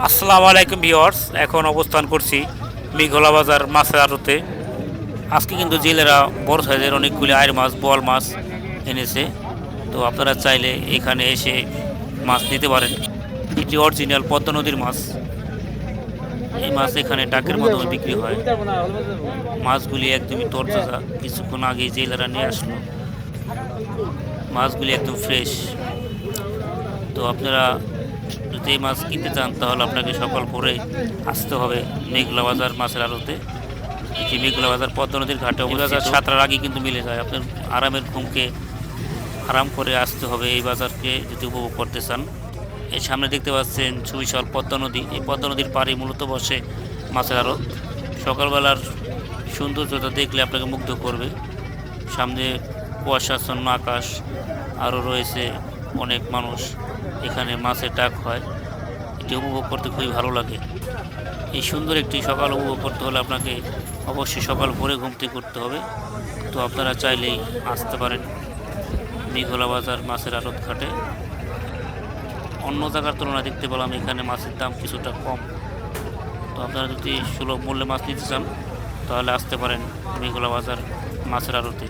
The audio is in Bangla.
আসসালামু আলাইকুম ভিউয়ার্স, এখন অবস্থান করছি মেঘলা বাজার মাছের আড়তে। আজকে কিন্তু জেলেরা বড় সাইজের অনেকগুলি আইর মাছ, বোয়াল মাছ এনেছে। তো আপনারা চাইলে এখানে এসে মাছ নিতে পারেন। এটি অরিজিনাল পদ্মা নদীর মাছ। এই মাছ এখানে টাকের মাধ্যমে বিক্রি হয়। মাছগুলি একদমই তরতাজা, কিছুক্ষণ আগে জেলেরা নিয়ে আসলো। মাছগুলি একদম ফ্রেশ। তো আপনারা যদি এই মাছ কিনতে চান তাহলে আপনাকে সকাল ভোরে আসতে হবে মেঘলা বাজার মাছের আড়তে। এটি মেঘলা বাজার পদ্মা নদীর ঘাটে অবস্থিত। 7টার আগে কিন্তু মিলে যায়। আপনার আরামের ঘুমকে আরাম করে আসতে হবে এই বাজারকে যদি উপভোগ করতে চান। এই সামনে দেখতে পাচ্ছেন সুবিশাল পদ্মা নদী। এই পদ্মা নদীর পাড়ে মূলত বসে মাছের আড়ত। সকালবেলার সৌন্দর্যতা দেখলে আপনাকে মুগ্ধ করবে। সামনে কুয়াশাচ্ছন্ন আকাশ, আরও রয়েছে অনেক মানুষ। এখানে মাছের ডাক হয়, এটি উপভোগ করতে খুবই ভালো লাগে। এই সুন্দর একটি সকাল উপভোগ করতে হলে আপনাকে অবশ্যই সকাল ভোরে ঘুম থেকে করতে হবে। তো আপনারা চাইলেই আসতে পারেন মেঘলা বাজার মাছের আড়ত ঘাটে। অন্য জায়গার তুলনায় দেখতে পেলাম এখানে মাছের দাম কিছুটা কম। তো আপনারা যদি সুলভ মূল্যে মাছ নিতে চান তাহলে আসতে পারেন মেঘলা বাজার মাছের আড়তে।